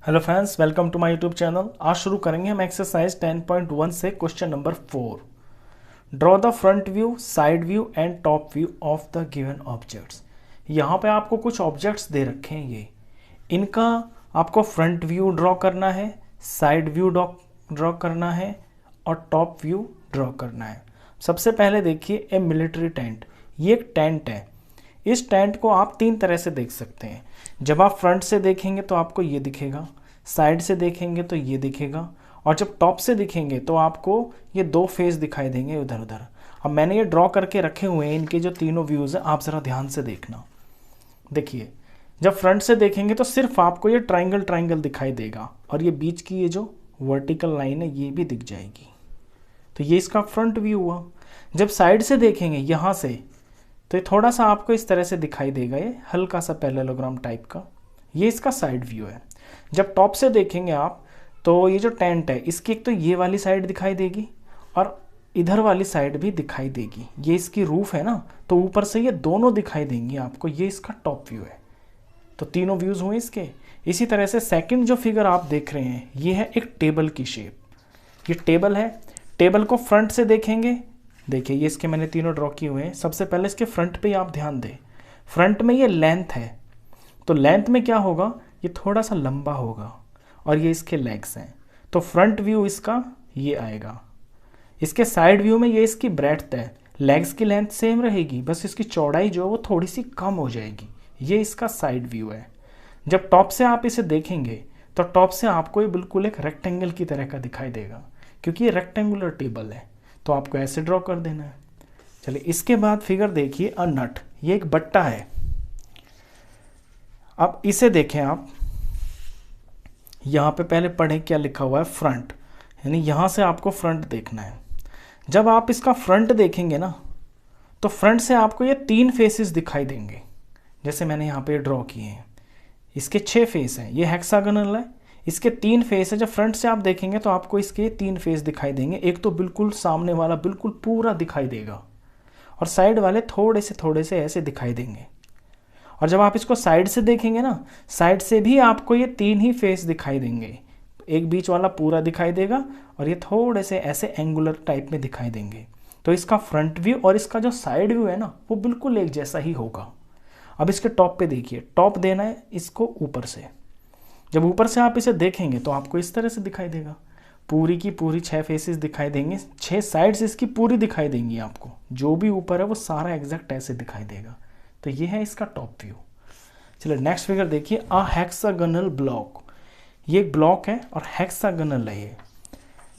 Hello friends, welcome to my YouTube channel. आज शुरू करेंगे हम एक्सरसाइज 10.1 से question number 4। Draw the front view, side view and top view of the given objects. यहाँ पे आपको कुछ ऑब्जेक्ट्स दे रखे हैं। ये इनका आपको फ्रंट व्यू ड्रॉ करना है, साइड व्यू ड्रॉ करना है और टॉप व्यू ड्रॉ करना है। सबसे पहले देखिए ए मिलिट्री टेंट। ये एक टेंट है। इस टेंट को आप तीन तरह से देख सकते हैं। जब आप फ्रंट से देखेंगे तो आपको ये दिखेगा, साइड से देखेंगे तो ये दिखेगा, और जब टॉप से दिखेंगे तो आपको ये दो फेस दिखाई देंगे उधर उधर। अब मैंने ये ड्रॉ करके रखे हुए हैं, इनके जो तीनों व्यूज़ हैं, आप ज़रा ध्यान से देखना। देखिए, जब फ्रंट से देखेंगे तो सिर्फ आपको ये ट्राइंगल दिखाई देगा, और ये बीच की ये जो वर्टिकल लाइन है ये भी दिख जाएगी। तो ये इसका फ्रंट व्यू हुआ। जब साइड से देखेंगे यहाँ से तो ये थोड़ा सा आपको इस तरह से दिखाई देगा, ये हल्का सा पैरेललोग्राम टाइप का। ये इसका साइड व्यू है। जब टॉप से देखेंगे आप तो ये जो टेंट है इसकी एक तो ये वाली साइड दिखाई देगी और इधर वाली साइड भी दिखाई देगी। ये इसकी रूफ है ना, तो ऊपर से ये दोनों दिखाई देंगी आपको। ये इसका टॉप व्यू है। तो तीनों व्यूज़ हुए इसके। इसी तरह से सेकंड जो फिगर आप देख रहे हैं ये है एक टेबल की शेप। ये टेबल है। टेबल को फ्रंट से देखेंगे, देखिए ये इसके मैंने तीनों ड्रॉ किए हुए हैं। सबसे पहले इसके फ्रंट पे आप ध्यान दें। फ्रंट में ये लेंथ है, तो लेंथ में क्या होगा, ये थोड़ा सा लंबा होगा, और ये इसके लेग्स हैं, तो फ्रंट व्यू इसका ये आएगा। इसके साइड व्यू में ये इसकी ब्रेड्थ है। लेग्स की लेंथ सेम रहेगी, बस इसकी चौड़ाई जो है वो थोड़ी सी कम हो जाएगी। ये इसका साइड व्यू है। जब टॉप से आप इसे देखेंगे तो टॉप से आपको ये बिल्कुल एक रेक्टेंगल की तरह का दिखाई देगा, क्योंकि ये रेक्टेंगुलर टेबल है। तो आपको ऐसे ड्रॉ कर देना है। चलिए, इसके बाद फिगर देखिए अ नट। ये एक बट्टा है। अब इसे देखें आप, यहाँ पे पहले पढ़ें क्या लिखा हुआ है, फ्रंट, यानी यहाँ से आपको फ्रंट देखना है। जब आप इसका फ्रंट देखेंगे ना तो फ्रंट से आपको ये तीन फेसेस दिखाई देंगे, जैसे मैंने यहाँ पे ड्रॉ किए हैं। इसके 6 फेस हैं। ये हेक्सागोनल है, इसके 3 फेस है। जब फ्रंट से आप देखेंगे तो आपको इसके 3 फेस दिखाई देंगे। एक तो बिल्कुल सामने वाला बिल्कुल पूरा दिखाई देगा, और साइड वाले थोड़े से ऐसे दिखाई देंगे। और जब आप इसको साइड से देखेंगे ना, साइड से भी आपको ये 3 ही फेस दिखाई देंगे। एक बीच वाला पूरा दिखाई देगा, और ये थोड़े से ऐसे एंगुलर टाइप में दिखाई देंगे। तो इसका फ्रंट व्यू और इसका जो साइड व्यू है ना, वो बिल्कुल एक जैसा ही होगा। अब इसके टॉप पे देखिए, टॉप देना है इसको ऊपर से। जब ऊपर से आप इसे देखेंगे तो आपको इस तरह से दिखाई देगा। पूरी की पूरी 6 फेसेस दिखाई देंगे, 6 साइड्स इसकी पूरी दिखाई देंगी आपको। जो भी ऊपर है वो सारा एग्जैक्ट ऐसे दिखाई देगा। तो ये है इसका टॉप व्यू। चलिए नेक्स्ट फिगर देखिए, अ हेक्सागोनल ब्लॉक। ये एक ब्लॉक है और हेक्सागोनल है ये।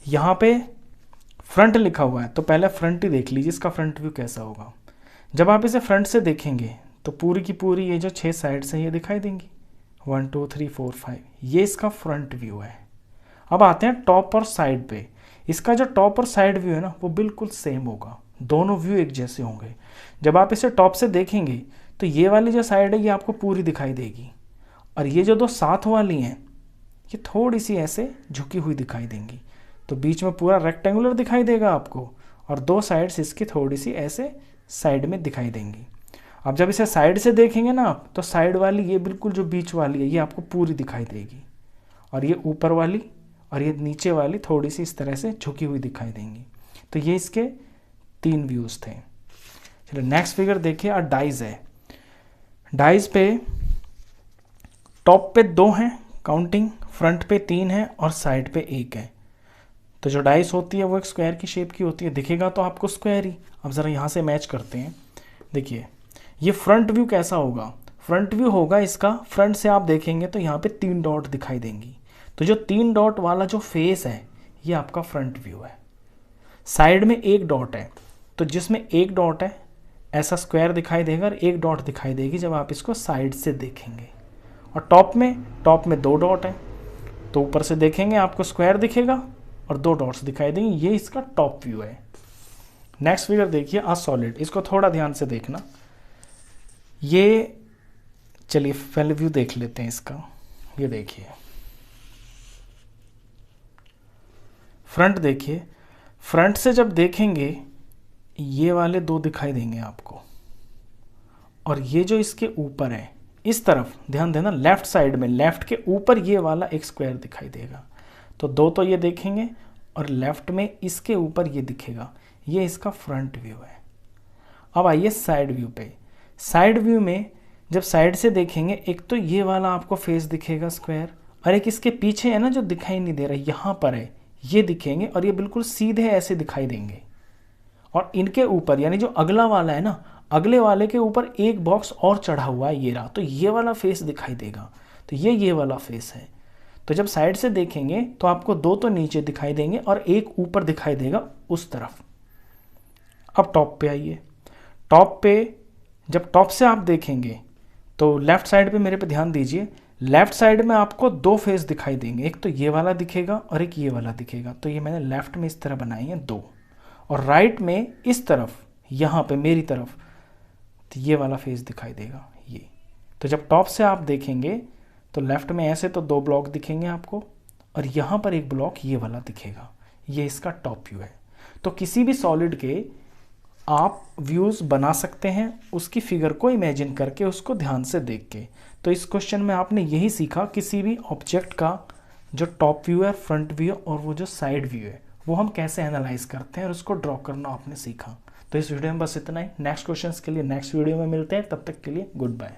यहाँ पे फ्रंट लिखा हुआ है, तो पहले फ्रंट ही देख लीजिए इसका फ्रंट व्यू कैसा होगा। जब आप इसे फ्रंट से देखेंगे तो पूरी की पूरी ये जो 6 साइड्स हैं ये दिखाई देंगी। 1 2 3 4 5, ये इसका फ्रंट व्यू है। अब आते हैं टॉप और साइड पे। इसका जो टॉप और साइड व्यू है ना, वो बिल्कुल सेम होगा। दोनों व्यू एक जैसे होंगे। जब आप इसे टॉप से देखेंगे तो ये वाली जो साइड है ये आपको पूरी दिखाई देगी, और ये जो दो साथ वाली हैं ये थोड़ी सी ऐसे झुकी हुई दिखाई देंगी। तो बीच में पूरा रेक्टेंगुलर दिखाई देगा आपको, और दो साइड्स इसकी थोड़ी सी ऐसे साइड में दिखाई देंगी। अब जब इसे साइड से देखेंगे ना आप, तो साइड वाली ये बिल्कुल जो बीच वाली है ये आपको पूरी दिखाई देगी, और ये ऊपर वाली और ये नीचे वाली थोड़ी सी इस तरह से झुकी हुई दिखाई देंगी। तो ये इसके 3 व्यूज़ थे। चलिए नेक्स्ट फिगर देखिए, और डाइज है। डाइज पे टॉप पे 2 हैं काउंटिंग, फ्रंट पे 3 है और साइड पे 1 है। तो जो डाइस होती है वो एक स्क्वायर की शेप की होती है, दिखेगा तो आपको स्क्वायर ही। अब ज़रा यहाँ से मैच करते हैं। देखिए ये फ्रंट व्यू कैसा होगा। फ्रंट व्यू होगा इसका, फ्रंट से आप देखेंगे तो यहाँ पे 3 डॉट दिखाई देंगी। तो जो 3 डॉट वाला जो फेस है ये आपका फ्रंट व्यू है। साइड में 1 डॉट है, तो जिसमें 1 डॉट है ऐसा स्क्वायर दिखाई देगा, और 1 डॉट दिखाई देगी जब आप इसको साइड से देखेंगे। और टॉप में 2 डॉट है, तो ऊपर से देखेंगे आपको स्क्वायर दिखेगा और 2 डॉट्स दिखाई देंगे। ये इसका टॉप व्यू है। नेक्स्ट फिगर देखिए, अ सॉलिड। इसको थोड़ा ध्यान से देखना। ये चलिए पहले व्यू देख लेते हैं इसका। ये देखिए फ्रंट देखिए, फ्रंट से जब देखेंगे ये वाले 2 दिखाई देंगे आपको, और ये जो इसके ऊपर है इस तरफ ध्यान देना, लेफ्ट साइड में लेफ्ट के ऊपर ये वाला एक स्क्वायर दिखाई देगा। तो दो तो ये देखेंगे और लेफ्ट में इसके ऊपर ये दिखेगा, ये इसका फ्रंट व्यू है। अब आइए साइड व्यू पे। साइड व्यू में जब साइड से देखेंगे, एक तो ये वाला आपको फेस दिखेगा स्क्वायर, और एक इसके पीछे है ना जो दिखाई नहीं दे रहा, यहाँ पर है, ये दिखेंगे और ये बिल्कुल सीधे ऐसे दिखाई देंगे। और इनके ऊपर यानी जो अगला वाला है ना, अगले वाले के ऊपर एक बॉक्स और चढ़ा हुआ है, ये रहा, तो ये वाला फेस दिखाई देगा। तो ये वाला फेस है। तो जब साइड से देखेंगे तो आपको दो तो नीचे दिखाई देंगे और एक ऊपर दिखाई देगा उस तरफ। अब टॉप पे आइए। टॉप पे जब टॉप से आप देखेंगे तो लेफ्ट साइड पे मेरे पे ध्यान दीजिए, लेफ्ट साइड में आपको दो फेस दिखाई देंगे, एक तो ये वाला दिखेगा और एक ये वाला दिखेगा। तो ये मैंने लेफ्ट में इस तरह बनाई है दो, और राइट में इस तरफ यहाँ पे मेरी तरफ तो ये वाला फेस दिखाई देगा ये। तो जब टॉप से आप देखेंगे तो लेफ्ट में ऐसे तो दो ब्लॉक दिखेंगे आपको, और यहाँ पर एक ब्लॉक ये वाला दिखेगा, ये इसका टॉप व्यू है। तो किसी भी सॉलिड के आप व्यूज़ बना सकते हैं उसकी फिगर को इमेजिन करके, उसको ध्यान से देख के। तो इस क्वेश्चन में आपने यही सीखा, किसी भी ऑब्जेक्ट का जो टॉप व्यू है, फ्रंट व्यू और वो जो साइड व्यू है वो हम कैसे एनालाइज करते हैं और उसको ड्रॉ करना आपने सीखा। तो इस वीडियो में बस इतना ही। नेक्स्ट क्वेश्चंस के लिए नेक्स्ट वीडियो में मिलते हैं, तब तक के लिए गुड बाय।